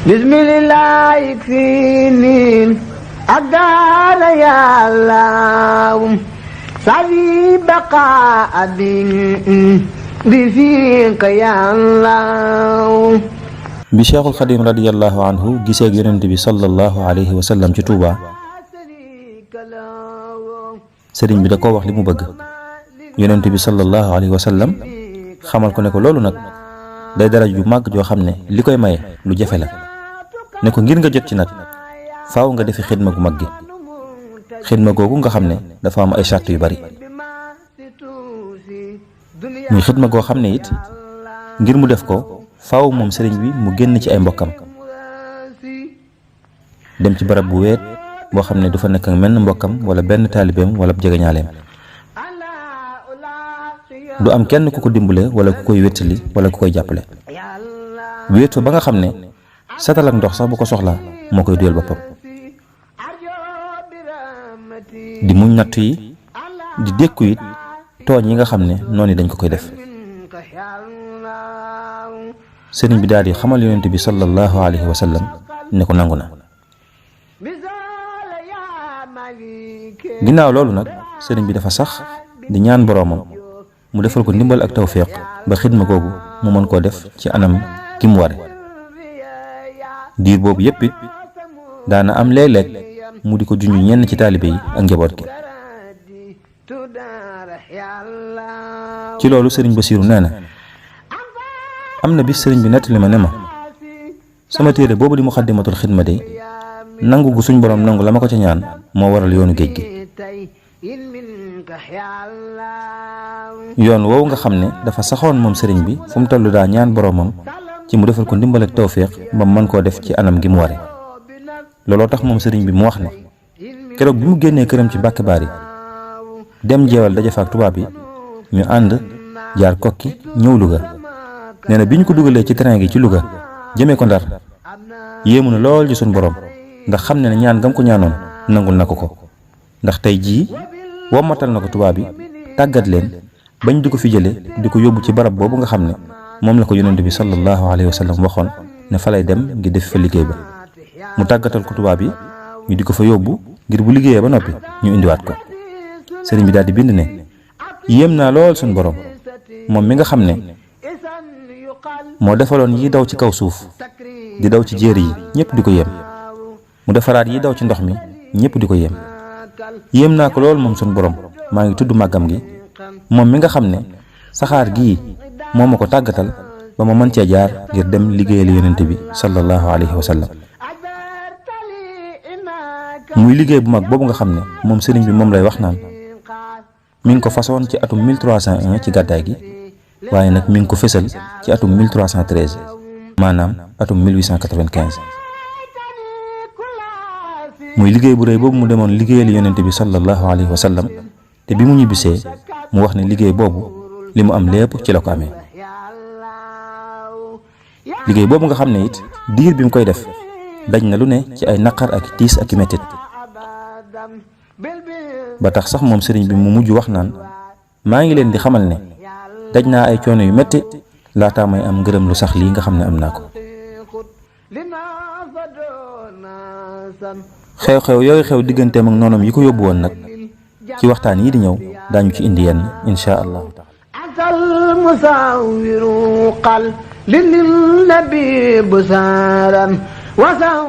bismillah yakfini adar ya Allah sabi baqa bi fiqa ya Allah. bi Cheikhul Xadim radiyallahu anhu gisee yonent bi sallallahu alayhi wa sallam ci Touba sëriñ bi da koo wax li mu bëgg. yonent bi sallallahu alayhi wa sallam xamal ko ne ko loolu nag day dara ju màgg joo xam ne li koy maye lu jafe la ne ko ngir nga jot ci nag faaw nga defi xidma gu mag gi. xidma googu nga xam ne dafa am ay sart yu bari muy xidma goo xam ne it ngir mu def ko faaw moom sëriñ bi mu génn ci ay mbokkam dem ci barab bu weet boo xam ne du fa nekk ak menn mbokkam wala benn taalibeem wala jegeñaaleem. du am kenn ku ko dimbale wala ku koy wéttali wala ku koy jàppale. wéet fa ba nga xam ne satal ak ndox sax bu ko soxlaa moo koy duyal boppam. di muñ natt yi di dékku it tooñ yi nga xam ne noonu dañ ko koy def. sëriñ bi daal di xamal yonent bi sallallahu alayhi wa sallam ne ko nangu na. ginnaaw loolu nag sëriñ bi dafa sax di ñaan boroomam mu defal ko ndimbal ak tawféex ba xidma googu mu mën koo def ci anam ki mu ware. diir boobu yépp it daana am léeg-léeg mu di ko junj ñenn ci taalibe yi ak njaboot gi. ci loolu sëriñ Basiiru nee na am na bis sëriñ bi nettali ma ne ma sama téere boobu di Muxaddamatul Xidma de nangu gu suñ borom nangu la ma ko ca ñaan moo waral yoonu géej gi. yoon woowu nga xam ne dafa saxoon moom sëriñ bi fu mu toll daa ñaan boroomam ci mu defal ko ndimbal ak tawféex ba mën koo def ci anam gi mu ware. looloo tax moom sëriñ bi mu wax ne keroog bi mu génnee këram ci Mbàkke Baari dem jeewal daje fa ak tubaab yi ñu ànd jaar kokki ñëw Louga. nee na bi ñu ko dugalee ci train gi ci Louga jëmee ko Ndar yéemu na lool ci suñ borom ndax xam ne ne ñaan gam ko ñaanoon nangul na ko ndax tey jii wommatal na ko tubaab yi tàggat leen bañ di ko fi jële di ko yóbbu ci barab boobu nga xam ne moom la ko yonent bi sallallahu alayhi wa sallam waxoon ne fa lay dem ngir def fa liggéey ba. mu tàggatal ko tubaab yi ñu di ko fa yóbbu ngir bu liggéeyee ba noppi ñu indiwaat ko. sëriñ bi daal di bind ne yéem naa lool suñ borom moom mi nga xam ne moo defaloon yi daw ci kaw suuf di daw ci jéeri yi ñëpp di ko yéem mu defaraat yi daw ci ndox mi ñëpp di ko yéem naa ko lool moom suñ borom maa ngi tudd màggam gi moom mi nga xam ne saxaar gii moo ma ko tàggatal ba ma mën cee jaar ngir dem liggéeyal yonent bi sallallahu alayhi wa sallam. muy liggéey bu mag boobu nga xam ne moom sëriñ bi moom lay wax naan mi ngi ko façon ci atum 1301 ci gàddaay gi waaye nag mi ngi ko fësal ci atum 1313 maanaam atum 1895. muy liggéey bu rëy boobu mu demoon liggéeyal yonent bi sallallahu alayhi wa sallam te bi mu ñibbisee mu wax ne liggéey boobu li mu am lépp ci la ko amee. liggéey boobu nga xam ne it diir bi mu koy def daj na lu ne ci ay naqar ak tiis ak i mettit ba tax sax moom sëriñ bi mu mujj wax naan maa ngi leen di xamal ne daj naa ay coono yu metti laataa may am ngërëm lu sax lii nga xam ne am naa ko. xew-xew yooyu xew digganteem ak noonam yi ko yóbbu woon nag ci waxtaan yi di ñëw daañu ci indi yenn insha allah. asal musawiru qal lil nabi busaran wasaw